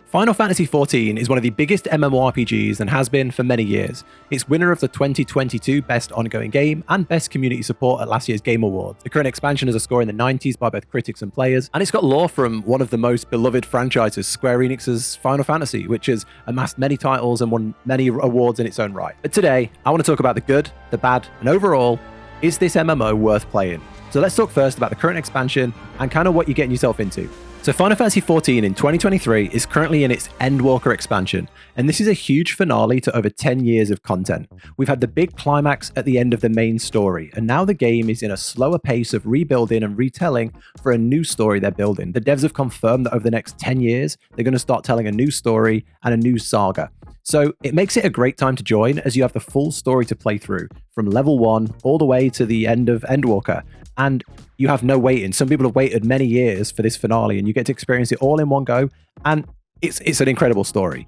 Final Fantasy XIV is one of the biggest MMORPGs and has been for many years. It's winner of the 2022 Best Ongoing Game and Best Community Support at last year's Game Awards. The current expansion has a score in the 90s by both critics and players, and it's got lore from one of the most beloved franchises, Square Enix's Final Fantasy, which has amassed many titles and won many awards in its own right. But today, I want to talk about the good, the bad, and overall, is this MMO worth playing? So let's talk first about the current expansion and kind of what you're getting yourself into. So Final Fantasy XIV in 2023 is currently in its Endwalker expansion, and this is a huge finale to over 10 years of content. We've had the big climax at the end of the main story, and now the game is in a slower pace of rebuilding and retelling for a new story they're building. The devs have confirmed that over the next 10 years, they're going to start telling a new story and a new saga. So it makes it a great time to join as you have the full story to play through from level 1 all the way to the end of Endwalker. And you have no waiting. Some people have waited many years for this finale and you get to experience it all in one go. And it's an incredible story.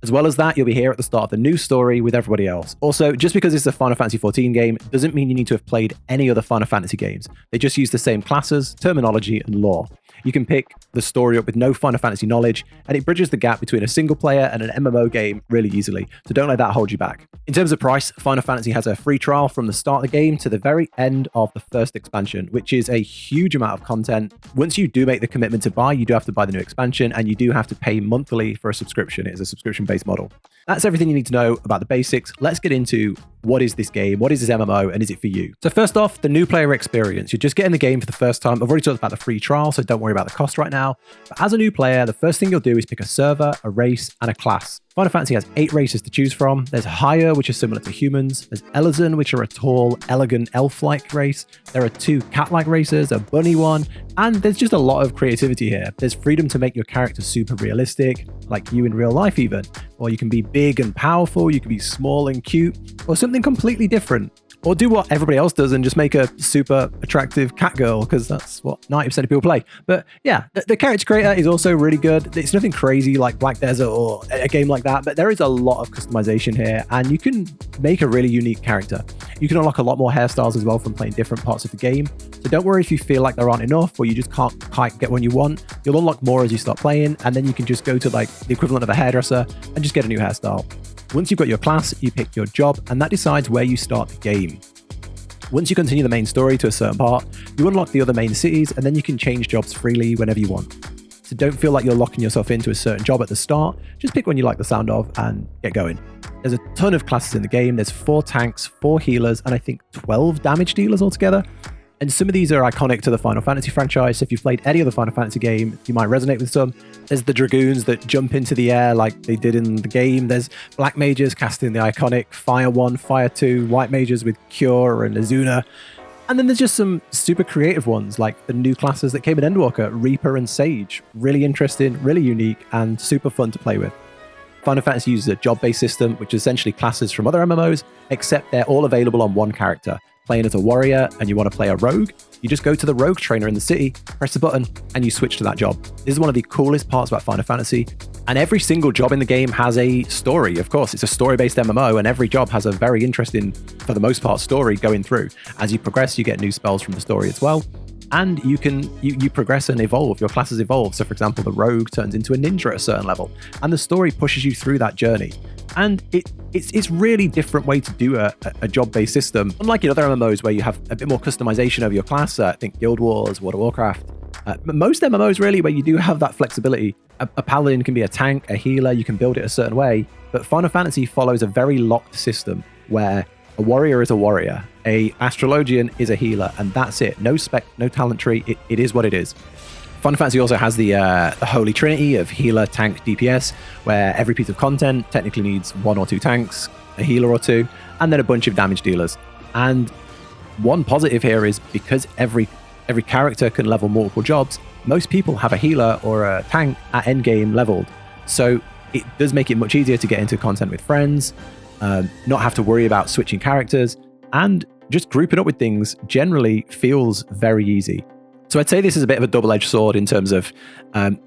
As well as that, you'll be here at the start of the new story with everybody else. Also, just because it's a Final Fantasy XIV game doesn't mean you need to have played any other Final Fantasy games. They just use the same classes, terminology, and lore. You can pick the story up with no Final Fantasy knowledge, and it bridges the gap between a single player and an MMO game really easily, so don't let that hold you back. In terms of price, Final Fantasy has a free trial from the start of the game to the very end of the first expansion, which is a huge amount of content. Once you do make the commitment to buy, you do have to buy the new expansion, and you do have to pay monthly for a subscription. It is a subscription-based model. That's everything you need to know about the basics. Let's get into what is this game, what is this MMO, and is it for you? So first off, the new player experience. You're just getting the game for the first time. I've already talked about the free trial, so don't worry about the cost right now. But as a new player, the first thing you'll do is pick a server, a race, and a class. Final Fantasy has 8 races to choose from. There's Higher, which is similar to humans. There's Elezen, which are a tall, elegant, elf-like race. There are 2 cat-like races, a bunny one, and there's just a lot of creativity here. There's freedom to make your character super realistic, like you in real life even. Or you can be big and powerful, you can be small and cute, or something completely different. Or do what everybody else does and just make a super attractive cat girl, because that's what 90% of people play. But yeah, the character creator is also really good. It's nothing crazy like Black Desert or a game like that, but there is a lot of customization here, and you can make a really unique character. You can unlock a lot more hairstyles as well from playing different parts of the game. So don't worry if you feel like there aren't enough or you just can't quite get one you want. You'll unlock more as you start playing, and then you can just go to like the equivalent of a hairdresser and just get a new hairstyle. Once you've got your class, you pick your job, and that decides where you start the game. Once you continue the main story to a certain part, you unlock the other main cities, and then you can change jobs freely whenever you want. So don't feel like you're locking yourself into a certain job at the start. Just pick one you like the sound of and get going. There's a ton of classes in the game. There's 4 tanks, 4 healers, and I think 12 damage dealers altogether. And some of these are iconic to the Final Fantasy franchise. So if you've played any other Final Fantasy game, you might resonate with some. There's the Dragoons that jump into the air like they did in the game. There's Black Mages casting the iconic Fire 1, Fire 2, White Mages with Cure and Azuna. And then there's just some super creative ones like the new classes that came in Endwalker, Reaper and Sage. Really interesting, really unique, and super fun to play with. Final Fantasy uses a job-based system, which is essentially classes from other MMOs, except they're all available on one character. Playing as a warrior and you want to play a rogue, you just go to the rogue trainer in the city, press the button, and you switch to that job. This is one of the coolest parts about Final Fantasy, and every single job in the game has a story. Of course, it's a story-based MMO, and every job has a very interesting, for the most part, story going through. As you progress, you get new spells from the story as well. And you progress and evolve. Your classes evolve. So for example, the rogue turns into a ninja at a certain level, and the story pushes you through that journey. And it's really different way to do a job-based system. Unlike in other MMOs where you have a bit more customization over your class, I think Guild Wars, World of Warcraft, most MMOs really where you do have that flexibility. A paladin can be a tank, a healer, you can build it a certain way. But Final Fantasy follows a very locked system where a warrior is a warrior, a astrologian is a healer, and that's it. No spec, no talent tree, it is what it is. Final Fantasy also has the holy trinity of healer, tank, DPS, where every piece of content technically needs 1 or 2 tanks, a healer or 2, and then a bunch of damage dealers. And one positive here is because every character can level multiple jobs, most people have a healer or a tank at endgame leveled. So it does make it much easier to get into content with friends, not have to worry about switching characters, and just grouping up with things generally feels very easy. So I'd say this is a bit of a double-edged sword in terms of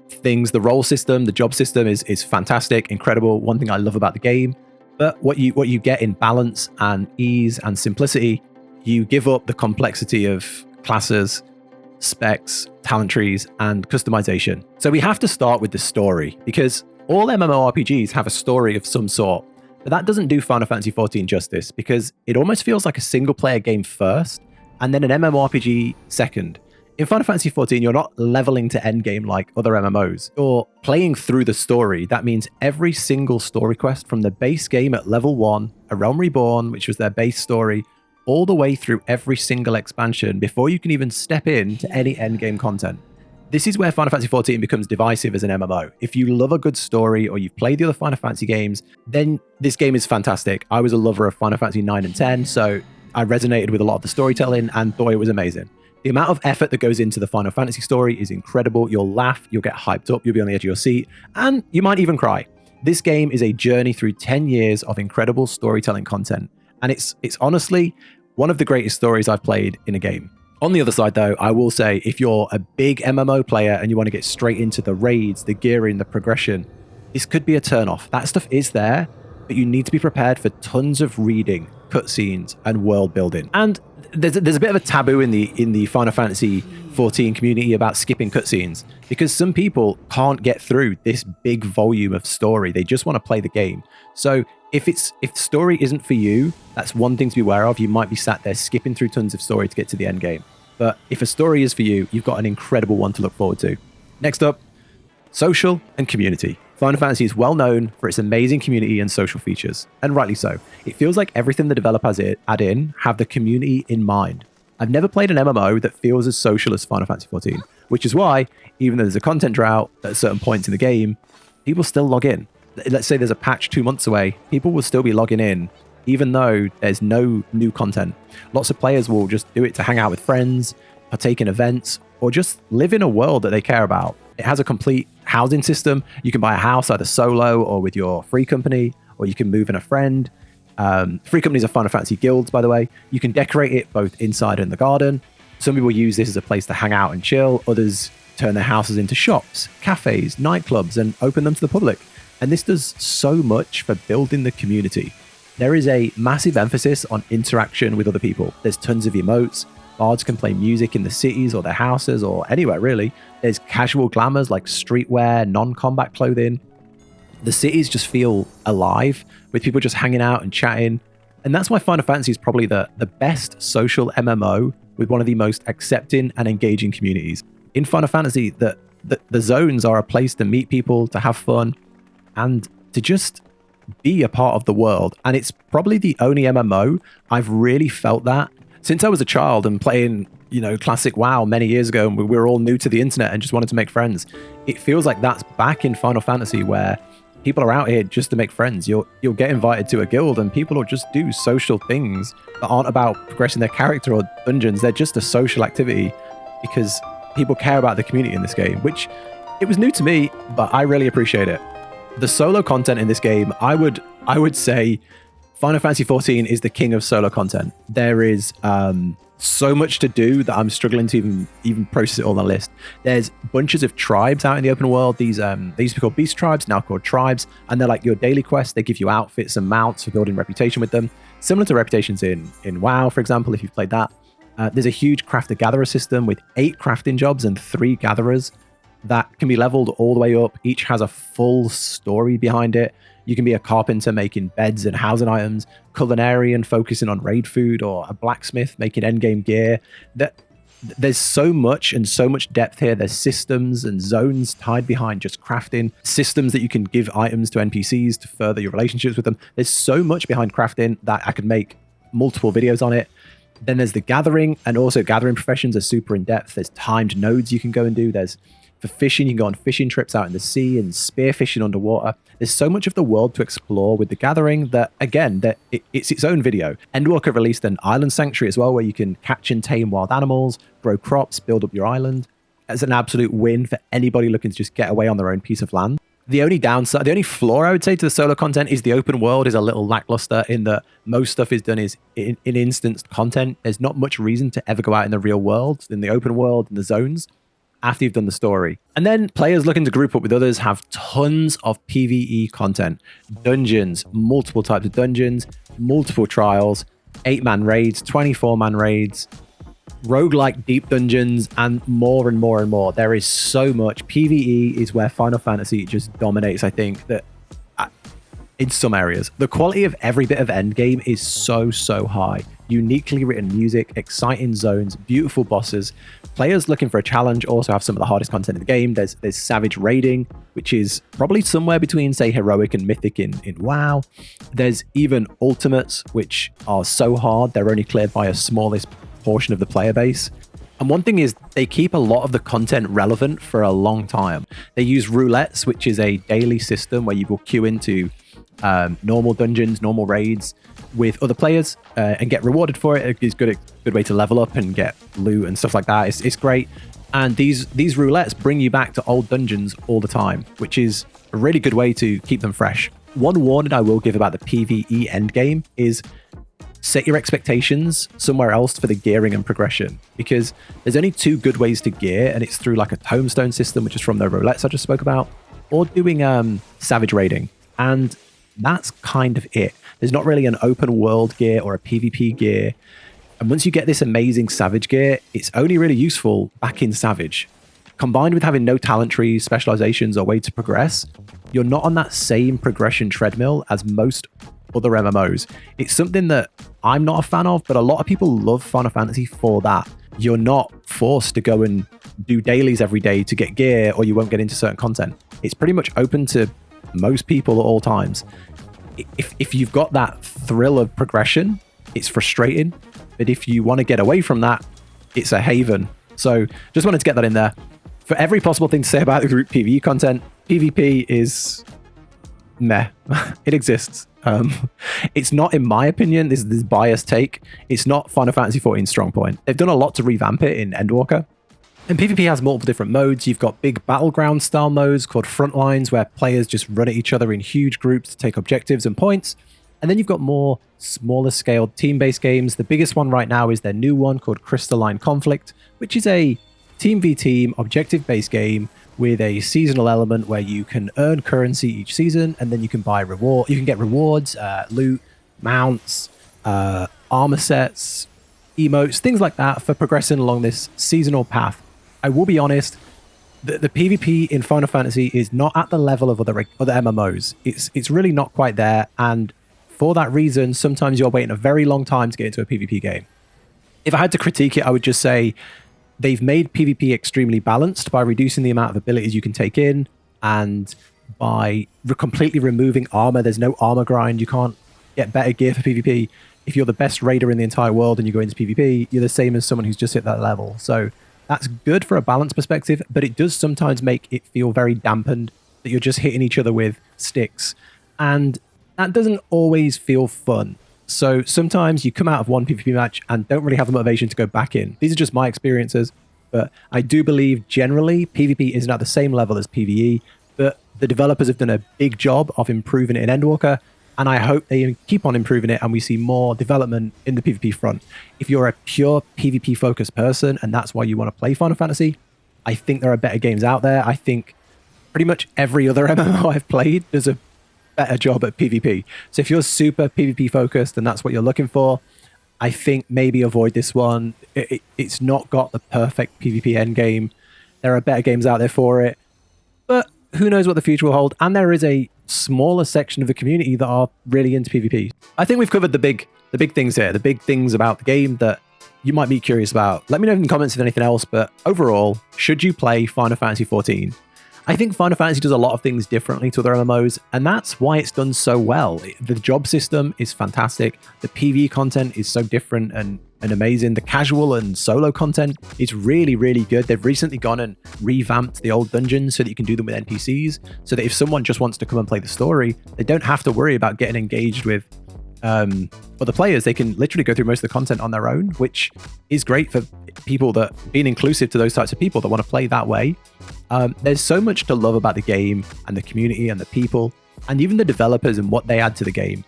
things. The role system, the job system is fantastic, incredible. One thing I love about the game. But what you get in balance and ease and simplicity, you give up the complexity of classes, specs, talent trees, and customization. So we have to start with the story, because All MMORPGs have a story of some sort, but that doesn't do Final Fantasy XIV justice because it almost feels like a single-player game first, and then an MMORPG second. In Final Fantasy XIV, you're not leveling to endgame like other MMOs. You're playing through the story. That means every single story quest from the base game at level 1, A Realm Reborn, which was their base story, all the way through every single expansion before you can even step into any endgame content. This is where Final Fantasy XIV becomes divisive as an MMO. If you love a good story or you've played the other Final Fantasy games, then this game is fantastic. I was a lover of Final Fantasy 9 and 10, so I resonated with a lot of the storytelling and thought it was amazing. The amount of effort that goes into the Final Fantasy story is incredible. You'll laugh, you'll get hyped up, you'll be on the edge of your seat, and you might even cry. This game is a journey through 10 years of incredible storytelling content, and it's honestly one of the greatest stories I've played in a game. On the other side, though, I will say if you're a big MMO player and you want to get straight into the raids, the gearing, the progression, this could be a turn-off. That stuff is there, but you need to be prepared for tons of reading, cutscenes, and world building. And there's a bit of a taboo in the Final Fantasy XIV community about skipping cutscenes because some people can't get through this big volume of story. They just want to play the game. So if story isn't for you, that's one thing to be aware of. You might be sat there skipping through tons of story to get to the end game. But if a story is for you, you've got an incredible one to look forward to. Next up, social and community. Final Fantasy is well known for its amazing community and social features, and rightly so. It feels like everything the developers add in have the community in mind. I've never played an MMO that feels as social as Final Fantasy XIV, which is why, even though there's a content drought at certain points in the game, people still log in. Let's say there's a patch 2 months away, people will still be logging in, even though there's no new content. Lots of players will just do it to hang out with friends, partake in events, or just live in a world that they care about. It has a complete housing system. You can buy a house either solo or with your free company, or you can move in a friend. Free companies are Final Fantasy guilds, by the way. You can decorate it both inside and in the garden. Some people use this as a place to hang out and chill. Others turn their houses into shops, cafes, nightclubs, and open them to the public. And this does so much for building the community. There is a massive emphasis on interaction with other people. There's tons of emotes. Bards can play music in the cities or their houses or anywhere, really. There's casual glamours like streetwear, non-combat clothing. The cities just feel alive with people just hanging out and chatting. And that's why Final Fantasy is probably the best social MMO with one of the most accepting and engaging communities. In Final Fantasy, the zones are a place to meet people, to have fun, and to just be a part of the world. And it's probably the only MMO I've really felt that since I was a child and playing, classic WoW many years ago, and we were all new to the internet and just wanted to make friends. It feels like that's back in Final Fantasy where people are out here just to make friends. You'll get invited to a guild and people will just do social things that aren't about progressing their character or dungeons. They're just a social activity because people care about the community in this game, which it was new to me, but I really appreciate it. The solo content in this game, I would say Final Fantasy XIV is the king of solo content. There is so much to do that I'm struggling to even process it all on the list. There's bunches of tribes out in the open world. These they used to be called beast tribes, now called tribes, and they're like your daily quests. They give you outfits and mounts for building reputation with them, similar to reputations in WoW, for example, if you've played that. There's a huge crafter-gatherer system with 8 crafting jobs and 3 gatherers that can be leveled all the way up. Each has a full story behind it. You can be a carpenter making beds and housing items, culinarian focusing on raid food, or a blacksmith making endgame gear. There's so much and so much depth here. There's systems and zones tied behind just crafting, systems that you can give items to NPCs to further your relationships with them. There's so much behind crafting that I could make multiple videos on it. Then there's the gathering, and also gathering professions are super in depth. There's timed nodes you can go and do. For fishing, you can go on fishing trips out in the sea and spearfishing underwater. There's so much of the world to explore with the gathering that, again, it's its own video. Endwalker have released an island sanctuary as well, where you can catch and tame wild animals, grow crops, build up your island. It's an absolute win for anybody looking to just get away on their own piece of land. The only downside, the only flaw I would say to the solo content is the open world is a little lackluster in that most stuff is done in instanced content. There's not much reason to ever go out in the real world, in the open world, in the zones, after you've done the story. And then players looking to group up with others have tons of PvE content. Dungeons, multiple types of dungeons, multiple trials, 8-man raids, 24-man raids. roguelike deep dungeons, and more and more and more. There is so much. PvE is where Final Fantasy just dominates, I think, that in some areas. The quality of every bit of endgame is so high. Uniquely written music, exciting zones, beautiful bosses. Players looking for a challenge also have some of the hardest content in the game. There's savage raiding, which is probably somewhere between, say, heroic and mythic in WoW. There's even ultimates, which are so hard, they're only cleared by a smallest portion of the player base. And one thing is they keep a lot of the content relevant for a long time. They use roulettes, which is a daily system where you will queue into normal dungeons, normal raids with other players and get rewarded for it. It's a good way to level up and get loot and stuff like that. It's great. And these roulettes bring you back to old dungeons all the time, which is a really good way to keep them fresh. One warning I will give about the PvE endgame is set your expectations somewhere else for the gearing and progression, because there's only two good ways to gear, and it's through like a tombstone system, which is from the roulettes I just spoke about, or doing savage raiding. And that's kind of it. There's not really an open world gear or a PvP gear. And once you get this amazing savage gear, it's only really useful back in savage. Combined with having no talent trees, specializations, or way to progress, you're not on that same progression treadmill as most other MMOs. It's something that I'm not a fan of, but a lot of people love Final Fantasy for that. You're not forced to go and do dailies every day to get gear, or you won't get into certain content. It's pretty much open to most people at all times. If you've got that thrill of progression, it's frustrating, but if you want to get away from that, it's a haven. So just wanted to get that in there. For every possible thing to say about the group PvE content, PvP is meh. It exists. It's not, in my opinion, this biased take, it's not Final Fantasy XIV strong point. They've done a lot to revamp it in Endwalker. And PvP has multiple different modes. You've got big battleground style modes called frontlines, where players just run at each other in huge groups to take objectives and points. And then you've got more smaller scaled team-based games. The biggest one right now is their new one called Crystalline Conflict, which is a team v team objective-based game with a seasonal element where you can earn currency each season, and then you can buy reward. You can get rewards, loot, mounts, armor sets, emotes, things like that for progressing along this seasonal path. I will be honest, the PvP in Final Fantasy is not at the level of other MMOs. It's really not quite there, and for that reason, sometimes you're waiting a very long time to get into a PvP game. If I had to critique it, I would just say they've made PvP extremely balanced by reducing the amount of abilities you can take in, and by completely removing armor. There's no armor grind. You can't get better gear for PvP. If you're the best raider in the entire world and you go into PvP, you're the same as someone who's just hit that level. So that's good for a balance perspective, but it does sometimes make it feel very dampened that you're just hitting each other with sticks. And that doesn't always feel fun. So sometimes you come out of one PvP match and don't really have the motivation to go back in. These are just my experiences, but I do believe generally PvP isn't at the same level as PvE, but the developers have done a big job of improving it in Endwalker, and I hope they keep on improving it and we see more development in the PvP front. If you're a pure PvP focused person and that's why you want to play Final Fantasy, I think there are better games out there. I think pretty much every other MMO I've played does a better job at PvP. So if you're super PvP focused and that's what you're looking for, I think maybe avoid this one. It's not got the perfect PvP endgame. There are better games out there for it, but who knows what the future will hold. And there is a smaller section of the community that are really into PvP. I think we've covered the big things here, the big things about the game that you might be curious about. Let me know in the comments if anything else, but overall, should you play Final Fantasy XIV? I think Final Fantasy does a lot of things differently to other MMOs, and that's why it's done so well. The job system is fantastic. The PvE content is so different and amazing. The casual and solo content is really, really good. They've recently gone and revamped the old dungeons so that you can do them with NPCs, so that if someone just wants to come and play the story, they don't have to worry about getting engaged with other players. They can literally go through most of the content on their own, which is great for people that being inclusive to those types of people that want to play that way. There's so much to love about the game and the community and the people and even the developers and what they add to the game.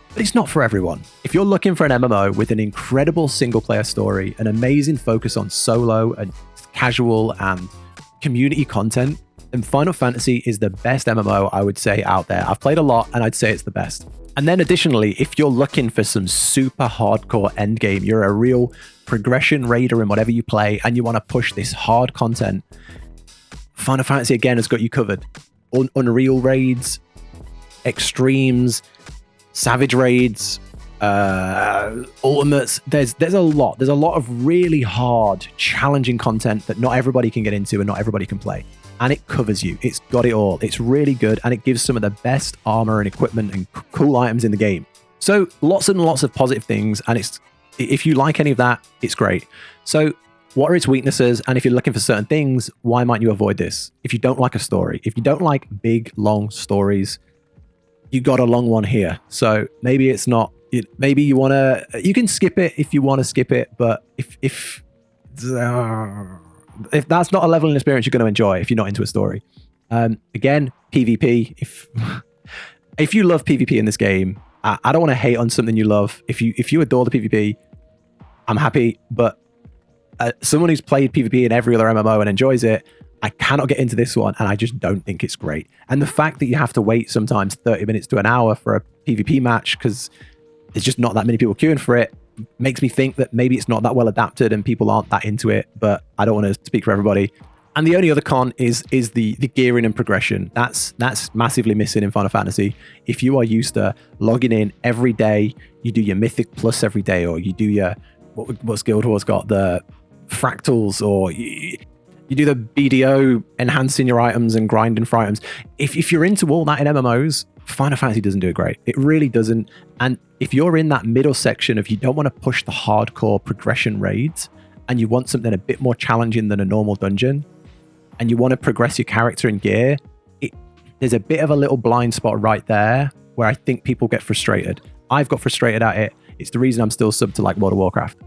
But it's not for everyone. If you're looking for an MMO with an incredible single player story, an amazing focus on solo and casual and community content, then Final Fantasy is the best MMO I would say out there. I've played a lot and I'd say it's the best. And then additionally, if you're looking for some super hardcore endgame, you're a real progression raider in whatever you play and you want to push this hard content, Final Fantasy again has got you covered. Unreal raids, extremes, savage raids, ultimates. There's a lot of really hard, challenging content that not everybody can get into and not everybody can play. And it covers you. It's got it all. It's really good, and it gives some of the best armor and equipment and cool items in the game. So lots and lots of positive things, and if you like any of that, it's great. So what are its weaknesses? And if you're looking for certain things, why might you avoid this? If you don't like a story, if you don't like big, long stories, you got a long one here. So maybe it's not, maybe you can skip it if you want to skip it, but if that's not a level of experience you're going to enjoy if you're not into a story. Again, PvP. If you love PvP in this game, I don't want to hate on something you love. If you adore the PvP, I'm happy. But someone who's played PvP in every other MMO and enjoys it, I cannot get into this one, and I just don't think it's great. And the fact that you have to wait sometimes 30 minutes to an hour for a PvP match because there's just not that many people queuing for it makes me think that maybe it's not that well adapted and people aren't that into it, but I don't want to speak for everybody. And the only other con is the gearing and progression. That's massively missing in Final Fantasy. If you are used to logging in every day, you do your Mythic Plus every day, or you do your, what's Guild Wars got, the fractals, or you do the BDO, enhancing your items and grinding for items. If you're into all that in MMOs, Final Fantasy doesn't do it great. It really doesn't. And if you're in that middle section of you don't want to push the hardcore progression raids and you want something a bit more challenging than a normal dungeon and you want to progress your character and gear, there's a bit of a little blind spot right there where I think people get frustrated. I've got frustrated at it. It's the reason I'm still sub to like World of Warcraft.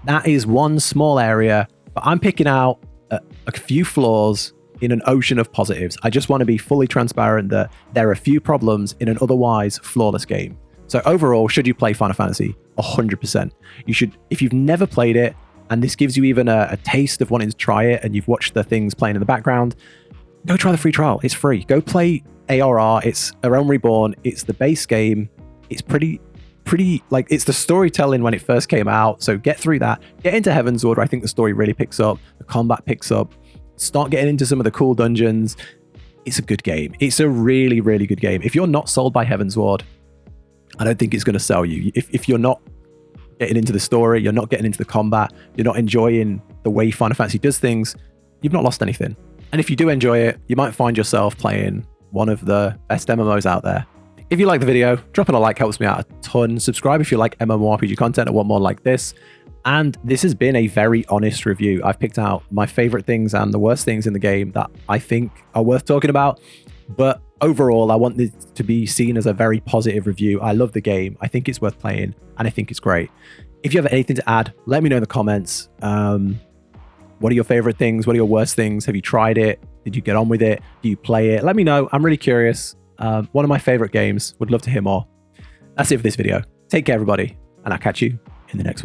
That is one small area, but I'm picking out a few flaws in an ocean of positives. I just want to be fully transparent that there are a few problems in an otherwise flawless game. So overall, should you play Final Fantasy? 100%. You should. If you've never played it, and this gives you even a taste of wanting to try it, and you've watched the things playing in the background, go try the free trial. It's free. Go play ARR. It's A Realm Reborn. It's the base game. It's pretty like, it's the storytelling when it first came out. So get through that. Get into Heaven's Order. I think the story really picks up. The combat picks up. Start getting into some of the cool dungeons. It's a good game. It's a really, really good game. If you're not sold by Heaven's Ward, I don't think it's going to sell you. If you're not getting into the story, you're not getting into the combat, you're not enjoying the way Final Fantasy does things, you've not lost anything. And if you do enjoy it, you might find yourself playing one of the best MMOs out there. If you like the video, dropping a like helps me out a ton. Subscribe if you like MMORPG content and want more like this. And this has been a very honest review. I've picked out my favorite things and the worst things in the game that I think are worth talking about. But overall, I want this to be seen as a very positive review. I love the game. I think it's worth playing, and I think it's great. If you have anything to add, let me know in the comments. What are your favorite things? What are your worst things? Have you tried it? Did you get on with it? Do you play it? Let me know. I'm really curious. One of my favorite games. Would love to hear more. That's it for this video. Take care, everybody, and I'll catch you in the next one.